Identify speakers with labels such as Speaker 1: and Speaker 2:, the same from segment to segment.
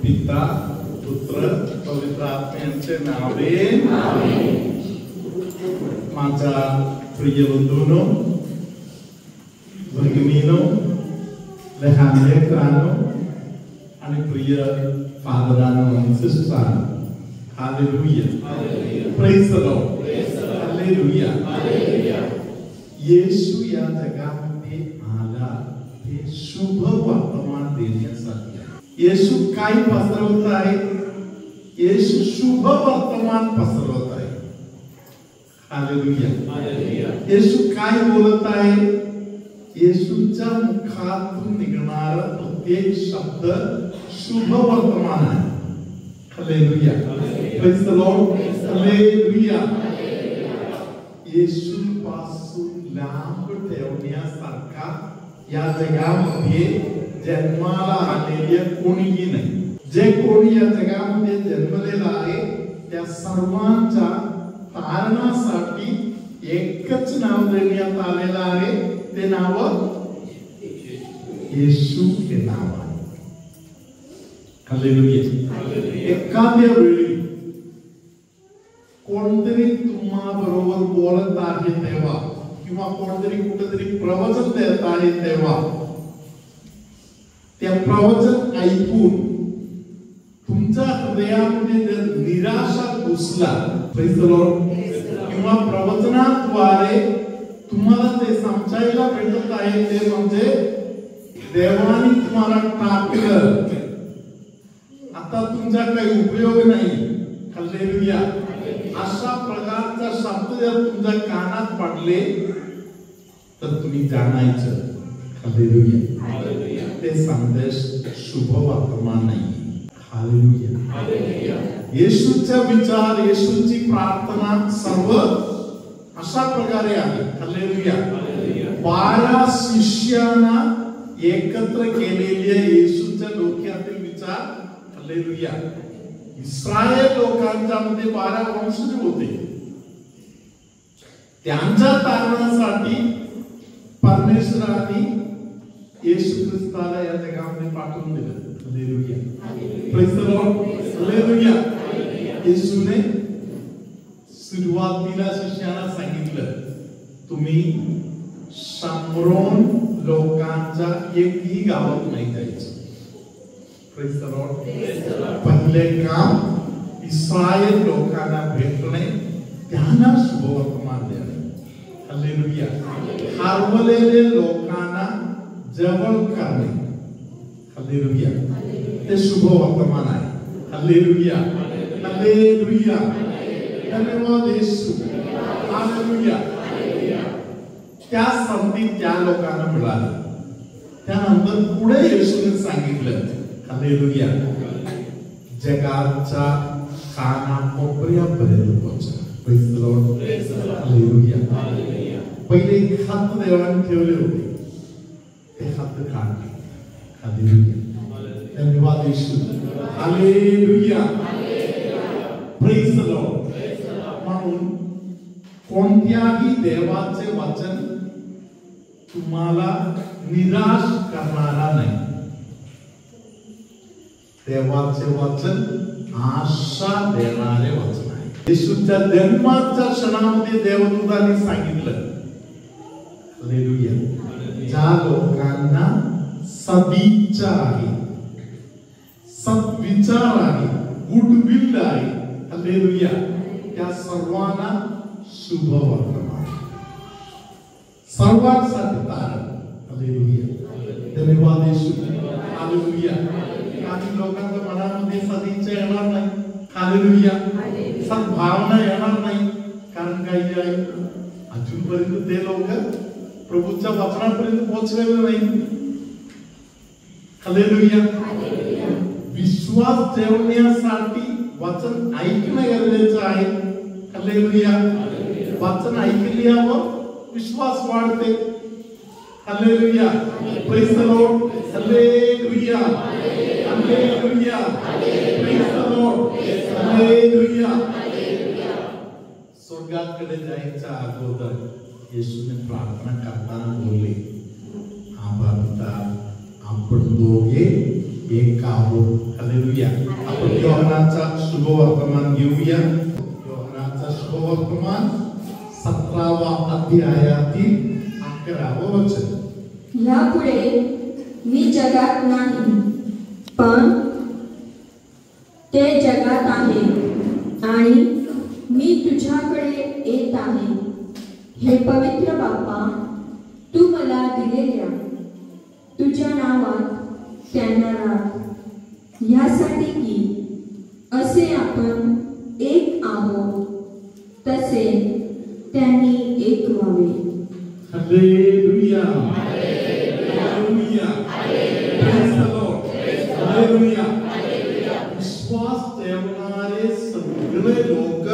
Speaker 1: पिता पुत्र पवित्र आत्म्यांचे नावे माझा प्रिय बंधूंनो भगिनीनो लहान लेकरांनो आणि प्रिय फादरांनो आणि सिस्टरांनो hallelujah praise the Lord hallelujah Yeshu या जगामध्ये आला हे शुभ वर्तमान देण्यासाठी येशू काय पसरवत आहे येशू शुभ वर्तमान पसरवत आहे हालेलुया येशू काय बोलत आहे येशूच्या मुखातून निघणारा प्रत्येक शब्द शुभ वर्तमान आहे hallelujah praise the Lord hallelujah Yeshu पासून लांब ठेवण्यासारखा या जगामध्ये जन्माला आलेले कोणीही नाही जे कोणी या जगामध्ये जन्मलेला आहे त्या सर्वांच्या तारणासाठी एकच नाव देण्यात आलेलं आहे ते नाव येशू हे नाव आहे हालेलुया एखाद्या वेळी कोणतरी तुम्हा बरोबर बोलत आहे तेव्हा किंवा कोणतरी कुठेतरी प्रवचन देत आहे तेव्हा त्या प्रवचन ऐकून तुमच्या हृदयामध्ये जर निराशा घुसला प्रेज द लॉर्ड किंवा प्रवचनाद्वारे तुम्हाला ते समजायला भेटत आहे ते म्हणजे देवाने तुम्हाला टाकलं आता तुमचा काही उपयोग नाही हालेलुया अशा प्रकारचा शब्द जर तुमच्या कानात पडले तर तुम्ही जाणायचं हालेलुया ते संदेश शुभ वर्तमान नाही हालेलुया येशूचा विचार येशूची प्रार्थना सर्व अशा प्रकारे आहे हालेलुया 12 शिष्यांना एकत्र केलेले येशूच्या डोक्यातील विचार हालेलुया इस्रायल लोकांच्या मध्ये 12 वंशज होते त्यांच्या तारणासाठी परमेश्वराने येशू ख्रिस्ताला या जगामध्ये पाठवून दिलं hallelujah praise the Lord hallelujah येशूने सुरुवातीला शिष्यांना सांगितलं तुम्ही शामरोन लोकांच्या एकही गावात नाही जायचं प्रेज द लॉर्ड पहिले काम इस्रायल लोकांना भेटणे त्यांना शुभ वर्तमान देणे हालेलुया हरवलेले लोकांना जवळ करणे हालेलुया ते शुभ वर्तमान आहे हालेलुया हालेलुया धन्यवाद येशू हालेलुया त्या संधी त्या लोकांना मिळाली त्यानंतर पुढे येशूने सांगितलं हालेलुया जगाच्या कानाकोपऱ्यापर्यंत पोहोचा प्रेज द लॉर्ड हालेलुया पहिले एक हात देवाने ठेवले होते ते हात काढले हालेलुया धन्यवाद Yeshu hallelujah praise the Lord म्हणून कोणत्याही देवाचे वचन तुम्हाला निराश करणारा नाही देवाचे वचन आशा देणारे वचन आहे येशूच्या जन्माच्या क्षणामध्ये देवदूतांनी सांगितलं हालेलुया ज्या लोकांना सदिच्छा आहे सद्विचार आहे गुडविल आहे हालेलुया त्या सर्वांना शुभ वर्तमान सर्वांसाठी तारण हालेलुया धन्यवाद येशू हालेलुया काही लोकांच्या मनामध्ये सदिच्छा येणार नाही हालेलुया सद्भावना येणार नाही कारण काही आहे अजूनपर्यंत ते लोक प्रभूच्या वचनापर्यंत पोहोचलेले नाही हालेलुया विश्वास ठेवण्यासाठी वचन ऐकणे गरजेचं आहे हालेलुया वचन ऐकल्यावर विश्वास वाढते hallelujah praise the Lord hallelujah hallelujah praise the Lord hallelujah स्वर्गाकडे जायच्या अगोदर येशूने प्रार्थना करताना बोलले आबा पिता आपण दोघे एक आहोत. हालेलुया. आपण योहानाचा शुभवर्तमान घेऊया. योहानाचा शुभवर्तमान 17वा अध्यायातील 11वे वचन.
Speaker 2: यापुढे मी जगात नाही, पण ते जगात आहे आणि मी तुझ्याकडे येत आहे. हे पवित्र बाप्पा, तू मला दिलेल्या तुझ्या नावात त्यांना राख, यासाठी की असे आपण एक आहोत तसे त्यांनी एक व्हावे.
Speaker 1: Hallelujah. Hallelujah. Praise the Lord. Hallelujah. विश्वास ठेवणारे सगळे लोक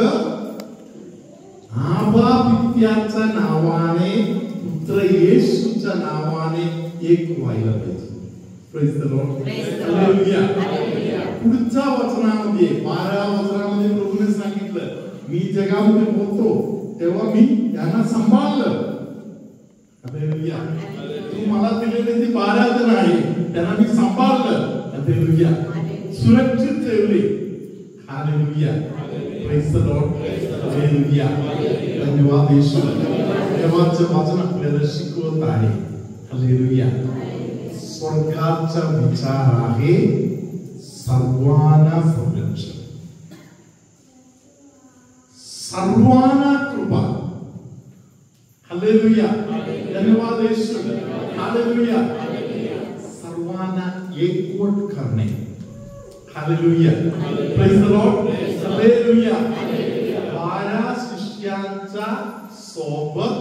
Speaker 1: आबा पित्याच्या नावाने, पुत्र येशूच्या नावाने एक व्हायला पाहिजे. Praise the Lord. हालेलुया. पुढच्या वचनामध्ये 12व्या वचनामध्ये प्रभूने सांगितलं, मी जगामध्ये होतो तेव्हा मी यांना सांभाळलं. हालेलुया. तू मला दिलेले ते 12 जण आहे, त्यांना मी सांभाळलं. हालेलुया. सुरक्षित ठेवले. Hallelujah. Praise the Lord. Hallelujah. धन्यवाद येशू. देवाचं वचन आपल्याला शिकवत आहे. हालेलुया. स्वर्गाचा विचार आहे सर्वांना संरक्षण, सर्वांना कृपा. हालेलुया. धन्यवाद येशू. हालेलुया. सर्वांना एकवट करणे. Hallelujah. Praise the Lord. Hallelujah. 12 शिष्यांच्या सोबत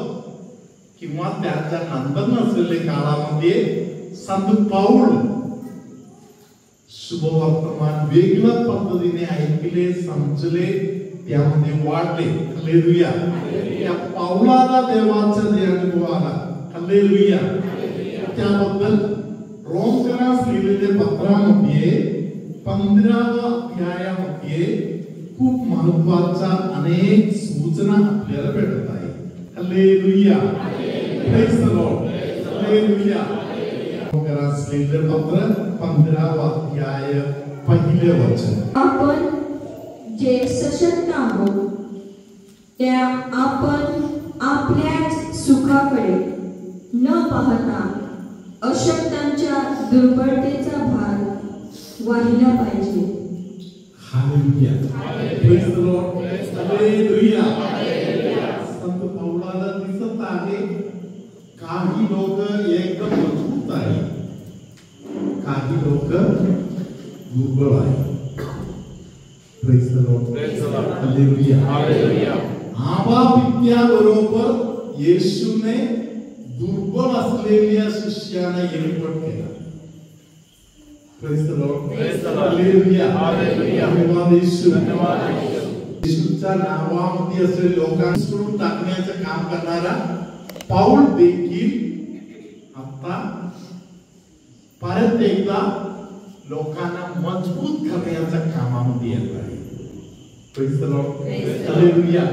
Speaker 1: किंवा त्याच्या नंतर नसलेल्या काळामध्ये संत पाऊल शुभवर्तमान वेगळ्या पद्धतीने ऐकले, समजले, त्यामध्ये वाढले. हालेलुया. त्या पाऊलाला देवाचा अनुभव आला. हालेलुया. त्याबद्दल रोमकरास लिहिलेल्या पत्रामध्ये 15व्या अध्यायामध्ये खूप महत्त्वाच्या अनेक सूचना आपल्याला भेटत आहे. Hallelujah. Praise the Lord. Hallelujah. रोमकरास लिहिलेले पत्र 15वा अध्याय 1 वचन.
Speaker 2: आपण जे सशक्त आहोत त्या आपण आपल्याच सुखाकडे न पाहता अशक्तांच्या दुर्बलतेचा भार वाहिला पाहिजे.
Speaker 1: Hallelujah. Praise the Lord. Hallelujah. संत पाऊलाला दिसत आहे काही लोक एकदम मजबूत आहे, काही लोक दुर्बळ आहे. Praise the Lord. हालेलुया. आबा पित्याबरोबर येशूने दुर्बळ असलेल्या शिष्याला एकवट केला. Praise the Lord. हालेलुया. धन्यवाद येशू. येशूच्या नावामध्ये असलेल्या लोकांना सोडून टाकण्याचं काम करणारा पाऊल देखील आता परत एकदा लोकांना मजबूत करण्याच्या कामामध्ये येत आहे. Praise the Lord. हालेलुया.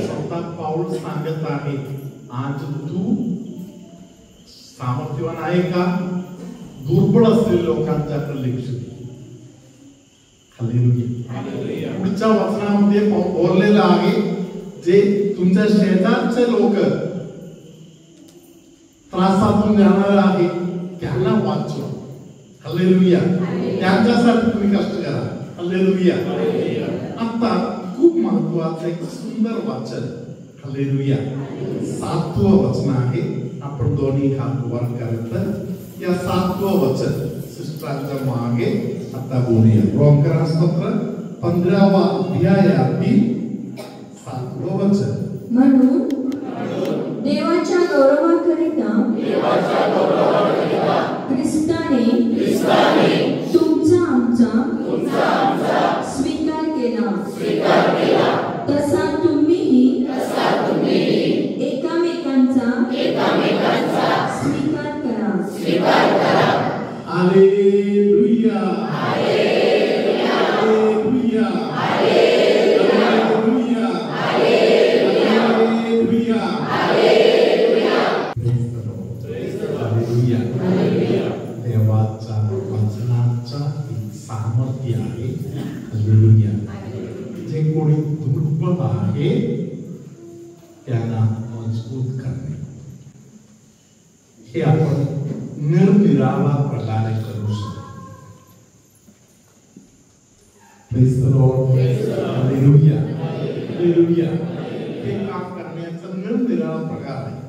Speaker 1: स्वतः पाऊल सांगत आहे, आज तू सामर्थ्यवान आहे का? दुर्बळ असलेल्या लोकांच्याकडे लक्ष दे. हालेलुया. पुढच्या वचनामध्ये बोललेलं आहे, जे तुमच्या शेजारचे लोक त्रासातून जाणार आहे त्यांना वाचवा. हालेलुया. त्यांच्यासाठी तुम्ही कष्ट करा. हालेलुया. आता खूप महत्वाचं एक सुंदर वाचन. हालेलुया. 7वं वचन आहे. आपण दोन्ही हात वर करत या 7वं वचन सिस्टरांच्या मागे आता बोलूया. रोमकरास पत्र 15वा अध्यायातील 7वं वचन.
Speaker 2: म्हणून देवाच्या गौरवाकरिता ख्रिस्ताने तुमचा आमचा स्वीकार केला, तसा तुम्हीही एकामेकांचा स्वीकार करा.
Speaker 1: हालेलुया. देवाच्या वचनाचा सामर्थ्य आहे. हालेलुया. जे कोणी दुर्बल आहे त्यांना मजबूत करणे हे आपण निरनिराळ्या प्रकारे करू शकतो. Praise the Lord. Hallelujah. Hallelujah. हे काम करण्याचा निरनिराळा प्रकार आहे.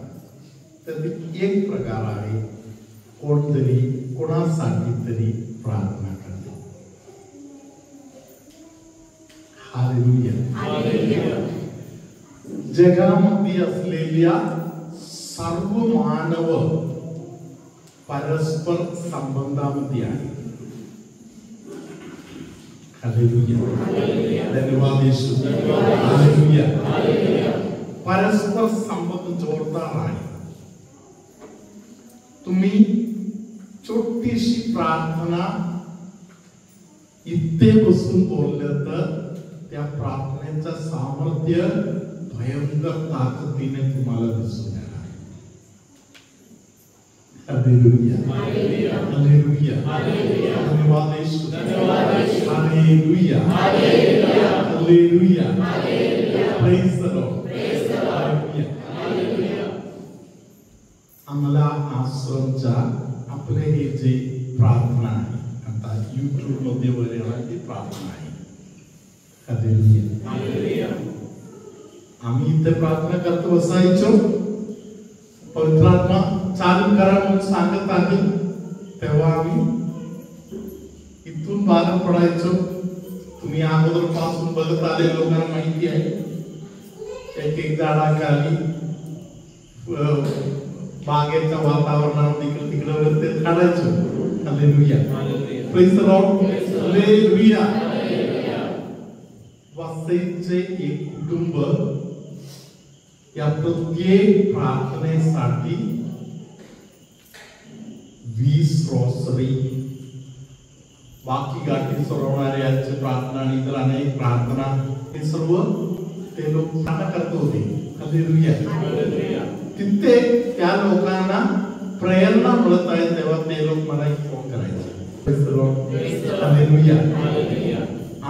Speaker 1: त्यात एक प्रकार आहे कोणतरी कोणासाठी तरी प्रार्थना करणे. हालेलुया. जगामध्ये असलेल्या सर्व मानव परस्पर संबंधामध्ये आहे. हालेलुया. धन्यवाद येशू. हालेलुया. परस्पर संबंध जोरदार आहे. तुम्ही छोटीशी प्रार्थना इथे बसून बोललं तर त्या प्रार्थनेचं सामर्थ्य भयंकर ताकदीने तुम्हाला दिसून येणार. हालेलुया. हालेलुया. धन्यवाद Yeshu. Hallelujah. Hallelujah. Praise the Lord. आम्हाला आश्रमच्या आपले हे जे प्रार्थना आहे आता YouTube मध्ये वगैरे प्रार्थना आहे. हालेलुया. आम्ही इथे प्रार्थना करतो बसायचो. पवित्र आत्मा चालू करा म्हणून सांगत आहे तेव्हा आम्ही इथून बाहेर पडायचो. तुम्ही अगोदर पासून बघत आले लोकांना माहिती आहे. एक झाडाखाली बागेच्या वातावरणात इकडे तिकडे ते काढायचो. Hallelujah. Praise the Lord. Hallelujah. वसईचे एक कुटुंब या प्रत्येक प्रार्थनेसाठी 20 रोसरी बाकी गाठी सोडवणारे यांची प्रार्थना आणि इतर अनेक प्रार्थना हे सर्व ते लोक प्रार्थना करत होते. हालेलुया. तिथे त्या लोकांना प्रेरणा मिळत आहे तेव्हा ते लोक मला एक फोन करायचे. हालेलुया.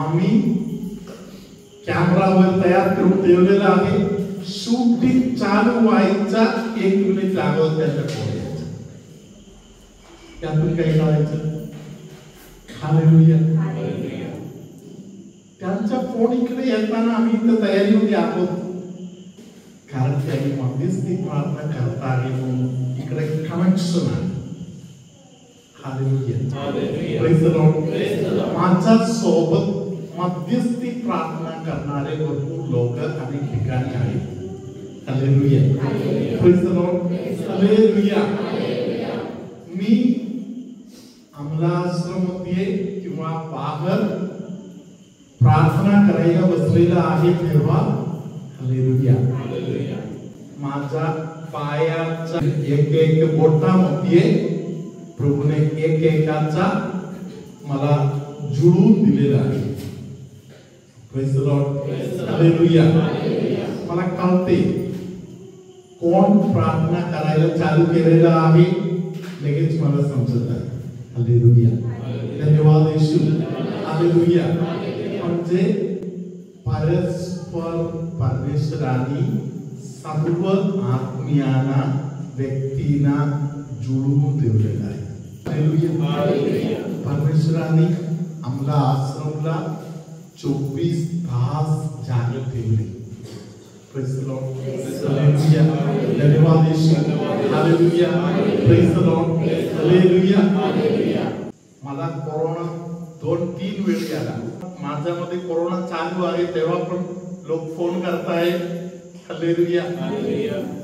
Speaker 1: आम्ही कॅमेरावर तयार करून ठेवलेला आहे. शूटिंग चालू व्हायचा 1 मिनिट अगोदर त्याच्या फोन यायचा. त्यातून काही करायचं. हालेलुया. त्यांचा फोन इकडे येताना आम्ही इथं तयारीमध्ये आहोत कारण त्यांनी मध्यस्थी प्रार्थना करता आहे म्हणून इकडे कनेक्शन आहे. हालेलुया. Praise the Lord. माझ्या सोबत मध्यस्थी प्रार्थना करणारे भरपूर लोक अनेक ठिकाणी आहेत. Hallelujah. Praise the Lord. Hallelujah. मी आमलाश्रममध्ये किंवा बाहेर प्रार्थना करायला बसलेला आहे तेव्हा हालेलुया माझा पायाचा एक बोटामध्ये प्रभूने एकाचा मला जुळून दिलेला आहे. Praise the Lord. हालेलुया. मला कळते कोण प्रार्थना करायला चालू केलेला आहे लगेच मला समजत आहे. हालेलुया. धन्यवाद येशू. हालेलुया. म्हणजे परस्पर परमेश्वराने सर्व आत्मीयांना व्यक्तींना जुळवून ठेवलेला आहे. हालेलुया. परमेश्वराने आम्हाला आश्रमला 24 तास जागे ठेवले. Praise the Lord. हालेलुया. धन्यवाद Yeshu. Hallelujah. Praise the Lord. Hallelujah. मला कोरोना 2-3 वेळी आला. माझ्यामध्ये कोरोना चालू आहे तेव्हा पण लोक फोन करताय. हालेलुया.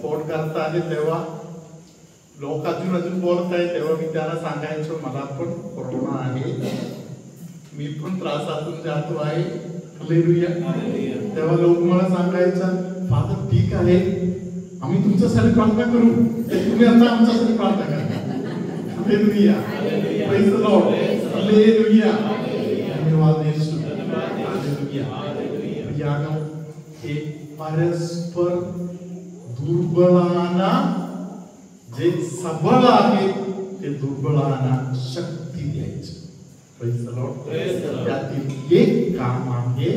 Speaker 1: फोन करताय तेव्हा लोक अजून बोलत आहे तेव्हा मी त्यांना सांगायचो मला पण कोरोना आहे. मी पण त्रासातून जातो आहे. हालेलुया. तेव्हा लोक मला सांगायचं फादर ठीक आहे आम्ही तुमच्यासाठी प्रार्थना करू तुम्ही आता आमच्यासाठी प्रार्थना करा. Hallelujah. Praise the Lord. Hallelujah. धन्यवाद येशू. हालेलुया. यानं हे परस्पर दुर्बलांना जे सबळ आहे ते दुर्बलांना शक्ती द्यायची. Praise the Lord. त्यातील एक काम आहे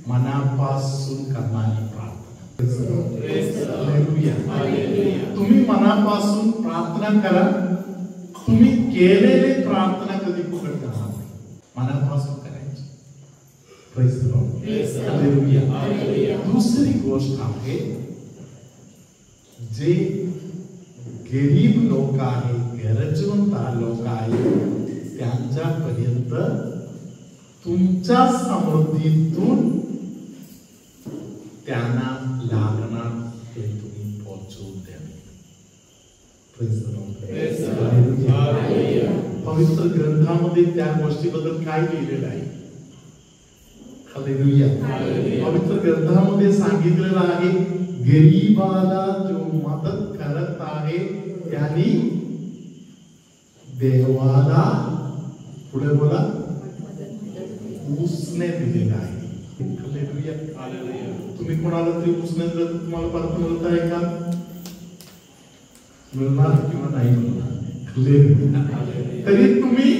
Speaker 1: मनापासून करणारी प्रार्थना. हालेलुया. तुम्ही मनापासून प्रार्थना करा. तुम्ही केलेली प्रार्थना कधी फुकट जाणार नाही. मनापासून करायची. Praise the Lord. हालेलुया. दुसरी गोष्ट आहे जे गरीब लोक आहे, गरजवंत लोक आहे, त्यांच्यापर्यंत तुमच्या समृद्धीतून त्यांना लागणार ते तुम्ही पोहोचवून द्यावे. Praise the Lord. पवित्र ग्रंथामध्ये त्या गोष्टीबद्दल काय लिहिलेलं आहे? हालेलुया. पवित्र ग्रंथामध्ये सांगितलेलं आहे गरीबाला जो मदत करत आहे त्यांनी देवाला पुढे बोला उसने दिलेला आहे. हालेलुया. तुम्ही कोणाला तरी उसने दिलं तर तुम्हाला परत मिळत आहे का? मिळणार किंवा नाही मिळणार? तरी तुम्ही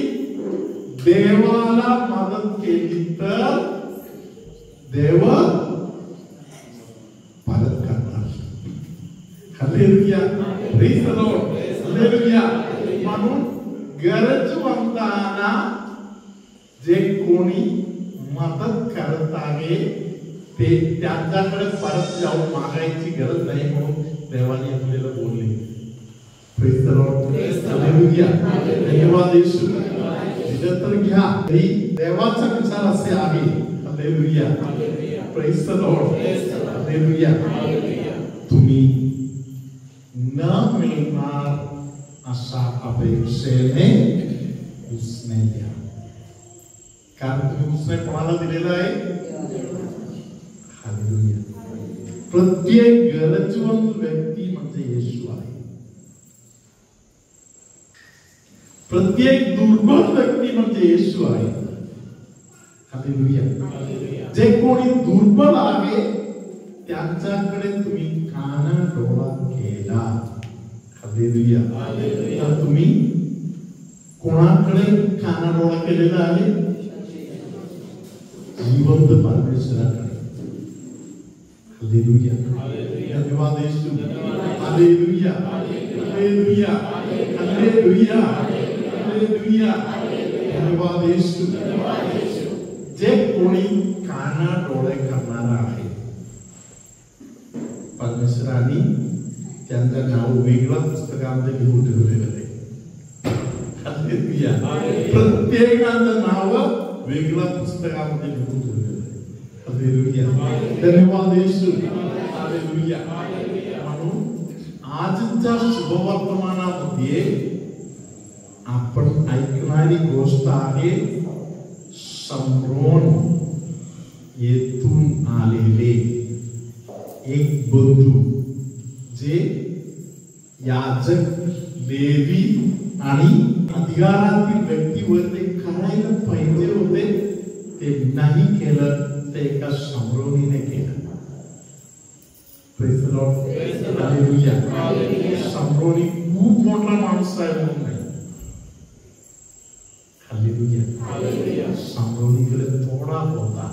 Speaker 1: देवाला मदत केली तर देव परत करणार. Hallelujah. Praise the Lord. Hallelujah. म्हणून गरजवंतांना जे कोणी मदत करत आहे ते त्यांच्याकडे परत जाऊन मागायची गरज नाही म्हणून देवाने आपल्याला बोलले. Praise the Lord. हालेलुया. धन्यवाद येशू. तर घ्या. देवाचा विचार असे आहे. Hallelujah. Praise the Lord. Hallelujah. तुम्ही न मिळणार अशा अपेक्षेने उसने द्या. कारण तुम्ही उसने कोणाला दिलेला आहे? हालेलुया. प्रत्येक गरजवंत व्यक्ती म्हणजे येशू आहे. प्रत्येक दुर्बल व्यक्ती म्हणजे येशू आहे. हालेलुया. जे कोणी दुर्बल आहे त्यांच्याकडे तुम्ही कानाडोळा केला. हालेलुया. तर तुम्ही कोणाकडे कानाडोळा केलेला आहे? जिवंत परमेश्वराकडे. हालेलुया. धन्यवाद Yeshu. Hallelujah. Hallelujah. Hallelujah. Hallelujah. धन्यवाद येशू. जे कोणी कानाडोळे करणारा आहे परमेश्वराने त्यांचं नाव वेगळ्या पुस्तकामध्ये लिहून ठेवलेलं आहे. हालेलुया. प्रत्येकाचं नाव वेगळ्या पुस्तकामध्ये लिहून ठेवलेलं आहे. हालेलुया. धन्यवाद येशू. हालेलुया. म्हणून आजच्या शुभवर्तमानामध्ये आपण ऐकणारी गोष्ट आहे शमरोन येथून आलेले एक बंधू जे याजक, लेवी आणि अधिकारातील व्यक्तीवर ते करायला पाहिजे होते ते नाही केलं, ते एका शमरोनीने केलं. Praise the Lord. हालेलुया. शमरोनी खूप मोठा माणूस आहे म्हणून नाही. हालेलुया. शमरोनीकडे थोडा होता,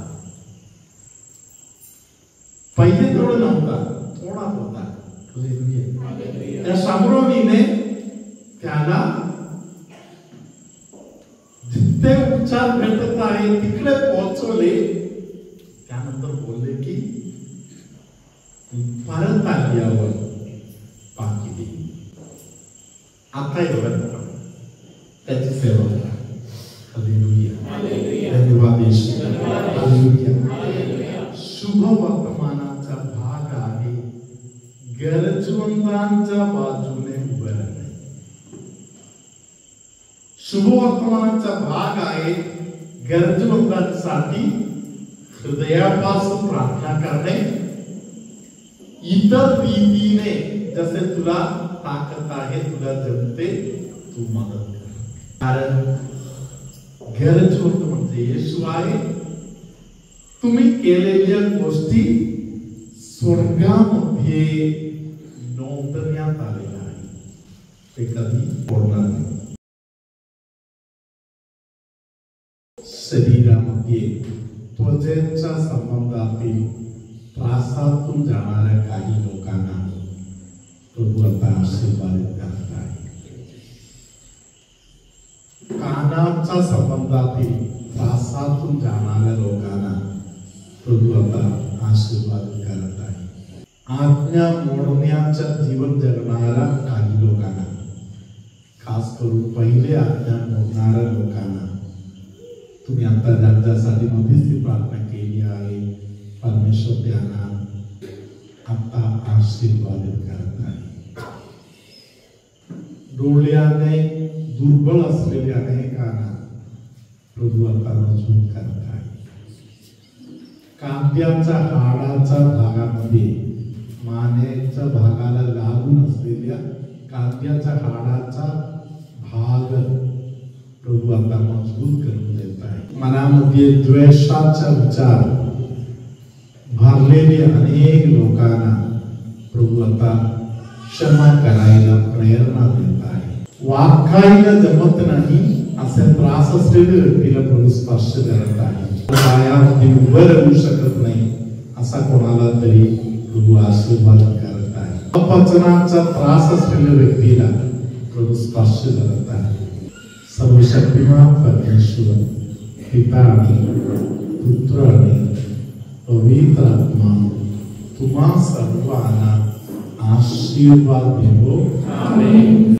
Speaker 1: पहिले थोडं नव्हता, थोडा होता. हालेलुया. त्या शमरोनीने त्याला जिथे उपचार भेटत आहे तिकडे पोहोचवले. त्यानंतर बोलले की परत आल्यावर बाकी दे. आता एवढं त्याची सेवा करा. हालेलुया. धन्यवाद येशू. हालेलुया. शुभ वर्तमानाचा भाग आहे गरजवंतांच्या बाजूने उभे राहणे. शुभ वर्तमानाचा भाग आहे गरजवंतांसाठी हृदयापासून प्रार्थना करणे. इतर रीतीने जसे तुला ताकद आहे, तुला जमते, तू मदत कर. कारण गरजवंत म्हणजे येशू आहे. तुम्ही केलेल्या गोष्टी स्वर्गामध्ये नोंदवण्यात आलेल्या आहे. ते कधी होणार नाही. शरीरामध्ये त्वचेच्या संबंधातील त्रासातून जाणाऱ्या काही लोकांना प्रभू आता आशीर्वादित करत आहे. कानाच्या संबंधातील त्रासातून जाणाऱ्या लोकांना प्रभू आता आशीर्वादित करत आहे. आज्ञा मोडण्याच्या जीवन जगणाऱ्या काही लोकांना, खास करून पहिले आज्ञा मोडणाऱ्या लोकांना तुम्ही आता ज्यांच्यासाठी मध्यस्थी प्रार्थना केली आहे, परमेश्वर त्यांना आता आशीर्वादित करत आहे. डोळ्याने दुर्बल असलेल्या अनेकांना प्रभू आता मजबूत करत आहे. कांद्याच्या हाडाच्या भागामध्ये, मानेच्या भागाला लागून असलेल्या कांद्याच्या हाडाचा भाग प्रभू आता मजबूत करून देत आहे. मनामध्ये द्वेषाचा विचार भरलेले अनेक लोकांना प्रभू आता क्षमा करायला प्रेरणा देत आहे. वाकायला जमत नाही असे त्रास असलेल्या व्यक्तीला प्रभू स्पर्श करत आहे. पायामध्ये उभं राहू शकत नाही असा कोणाला तरी प्रभू आशीर्वाद करत आहे. अपचनाचा त्रास असलेल्या व्यक्तीला प्रभू स्पर्श करत आहे. सर्वशक्तिमान परमेश्वर पिता आणि पुत्र आणि पवित्र आत्मा तुम्हा सर्वांना आशीर्वाद देवो. आमेन.